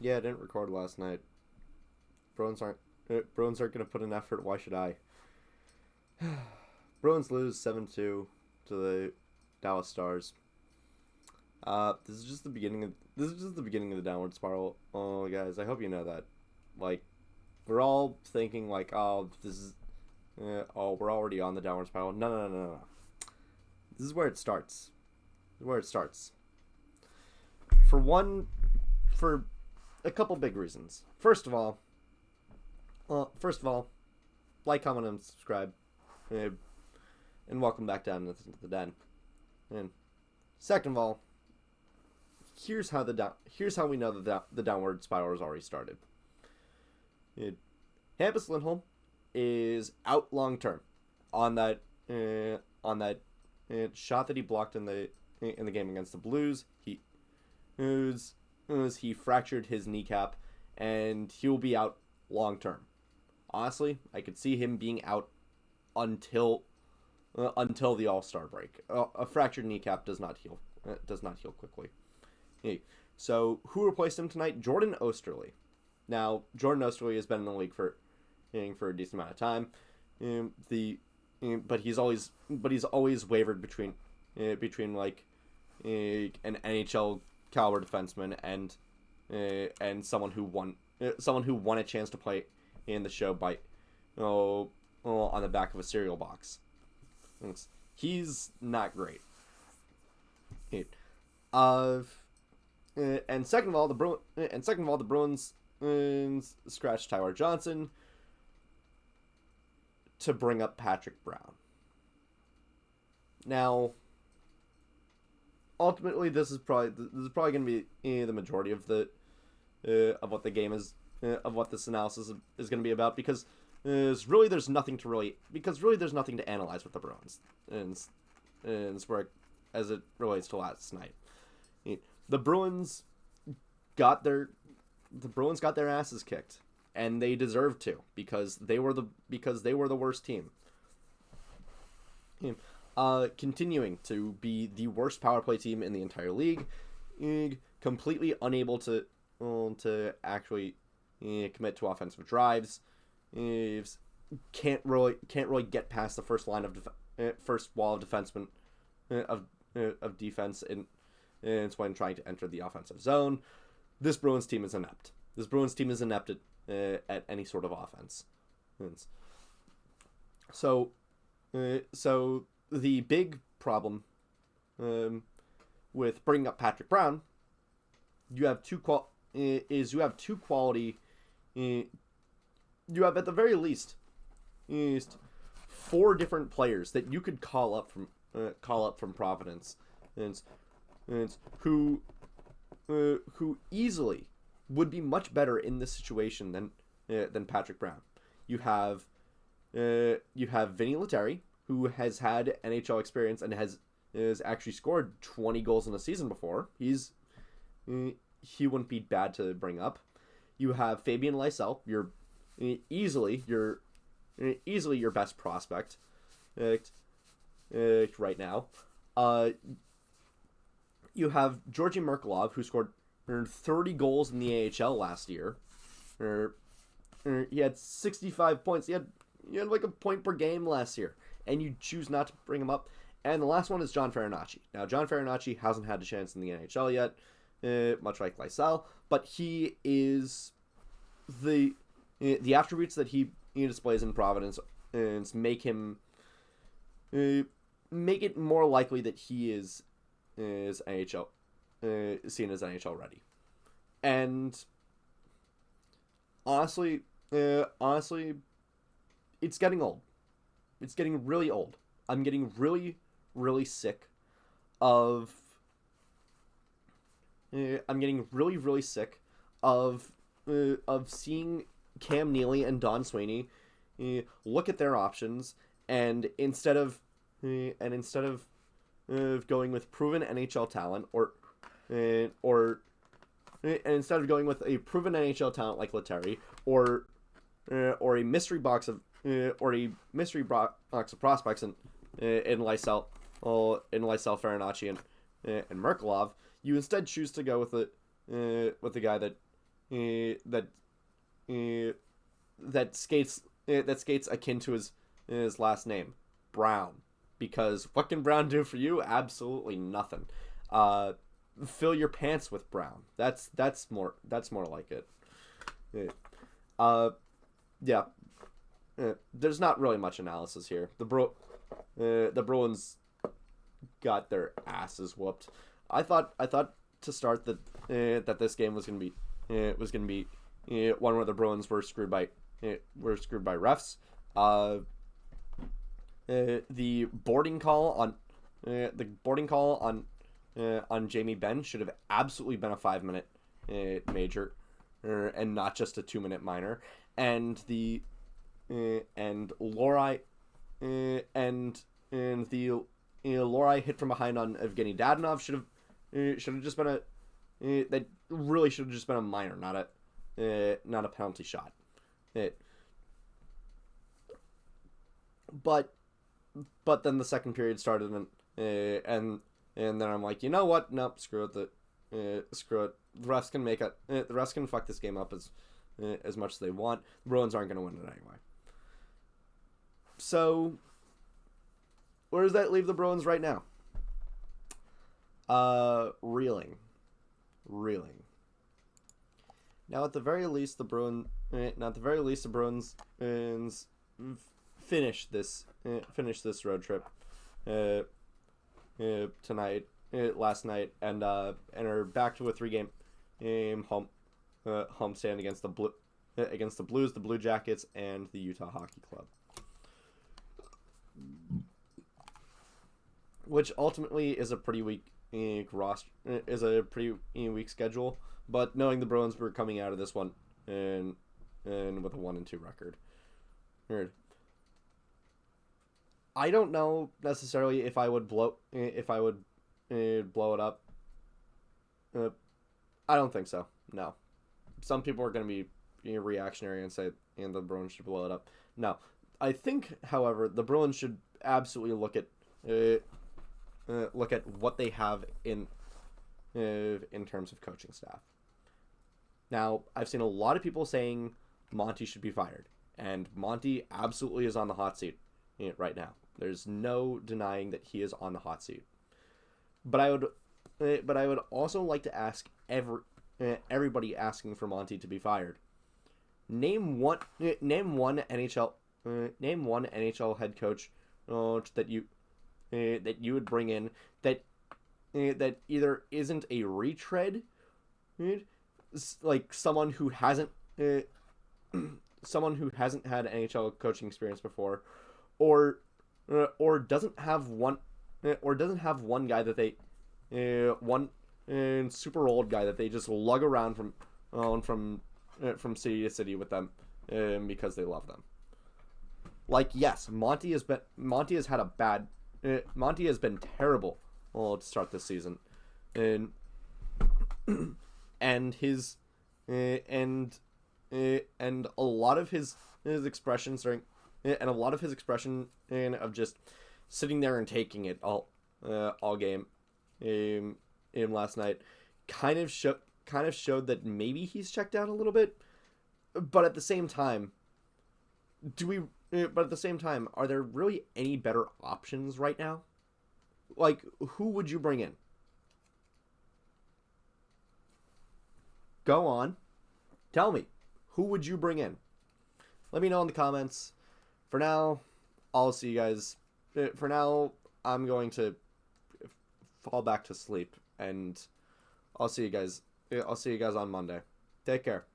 Yeah, I didn't record last night. Bruins aren't gonna put in effort. Why should I? Bruins lose 7-2 to the Dallas Stars. This is just the beginning of the downward spiral. Oh, guys, I hope you know that. Like, we're all thinking like, oh, we're already on the downward spiral. No, no, no, no, no. This is where it starts. This is where it starts. For one, for a couple big reasons. First of all, like, comment, and subscribe, and welcome back down to the den. And second of all, here's how we know that the downward spiral has already started. Hampus Lindholm is out long term on that shot that he blocked in the game against the Blues. He fractured his kneecap, and he will be out long term. Honestly, I could see him being out until the All-Star break. A fractured kneecap does not heal quickly. So who replaced him tonight? Jordan Oesterle. Now, Jordan Oesterle has been in the league for a decent amount of time. But he's always wavered between like an NHL caliber defenseman and someone who won a chance to play in the show by on the back of a cereal box. He's not great. And second of all, the Bruins scratched Tyler Johnson to bring up Patrick Brown. Now, ultimately, this is probably going to be the majority of what the game is, of what this analysis is going to be about, because there's nothing to analyze with the Bruins, and as it relates to last night. The Bruins got their asses kicked, and they deserved to, because they were the worst team. Continuing to be the worst power play team in the entire league, completely unable to actually commit to offensive drives, can't really get past the first line of first wall of defensemen of defense and when trying to enter the offensive zone. This Bruins team is inept. At any sort of offense. So the big problem with bringing up Patrick Brown, you have two quality. You have, at the very least, 4 different players that you could call up from Providence, and who easily would be much better in this situation than Patrick Brown. You have Vinni Lettieri, who has had NHL experience and has actually scored 20 goals in a season before. He wouldn't be bad to bring up. You have Fabian Lysell, easily your best prospect right now. You have Georgii Merkulov, who scored 30 goals in the AHL last year. He had 65 points. He had like a point per game last year, and you choose not to bring him up. And the last one is John Farinacci. Now, John Farinacci hasn't had a chance in the NHL yet, much like Lysell, but he is the attributes that he displays in Providence make it more likely that he is NHL seen as NHL ready. And honestly, it's getting old. It's getting really old. I'm getting really, really sick of. I'm getting really, really sick of seeing Cam Neely and Don Sweeney look at their options, and instead of going with proven NHL talent instead of going with a proven NHL talent like Lettieri or a mystery box of prospects in Lysell, Farinacci and Merkulov, you instead choose to go with the guy that that that skates akin to his last name, Brown. Because what can Brown do for you? Absolutely nothing. Fill your pants with Brown. That's more like it. Yeah. There's not really much analysis here. The Bruins got their asses whooped. I thought to start that this game was gonna be one where the Bruins were screwed by refs. The boarding call on Jamie Benn should have absolutely been a 5-minute major, and not just a 2-minute minor. And the Lori Lori hit from behind on Evgeny Dadonov should have just been that really should have just been a minor, not a penalty shot. But then the second period started, and then I'm like, you know what? Nope, screw it. Screw it. The refs can make it. The refs can fuck this game up as much as they want. The Bruins aren't going to win it anyway. So, where does that leave the Bruins right now? Reeling. Now, at the very least, the Bruins finish this road trip tonight, last night, and are back to a 3-game homestand against the Blues, the Blue Jackets, and the Utah Hockey Club, which ultimately is a pretty weak roster, is a pretty weak schedule. But knowing the Bruins were coming out of this one and with a 1-2 record, I don't know necessarily if I would blow it up. I don't think so. No, some people are going to be reactionary and say the Bruins should blow it up. No, I think, however, the Bruins should absolutely look at what they have in terms of coaching staff. Now, I've seen a lot of people saying Monty should be fired, and Monty absolutely is on the hot seat right now. There's no denying that he is on the hot seat. But I would also like to ask everybody asking for Monty to be fired. Name one NHL head coach that you would bring in that either isn't a retread, like someone who hasn't had NHL coaching experience before, or doesn't have one guy that they one super old guy that they just lug around from city to city with them because they love them. Like, yes, Monty has been terrible to start this season, and his and a lot of his expressions of just sitting there and taking it all game last night kind of showed that maybe he's checked out a little bit. But at the same time, are there really any better options right now? Like, who would you bring in? Go on. Tell me. Who would you bring in? Let me know in the comments. For now, I'll see you guys. For now, I'm going to fall back to sleep, and I'll see you guys on Monday. Take care.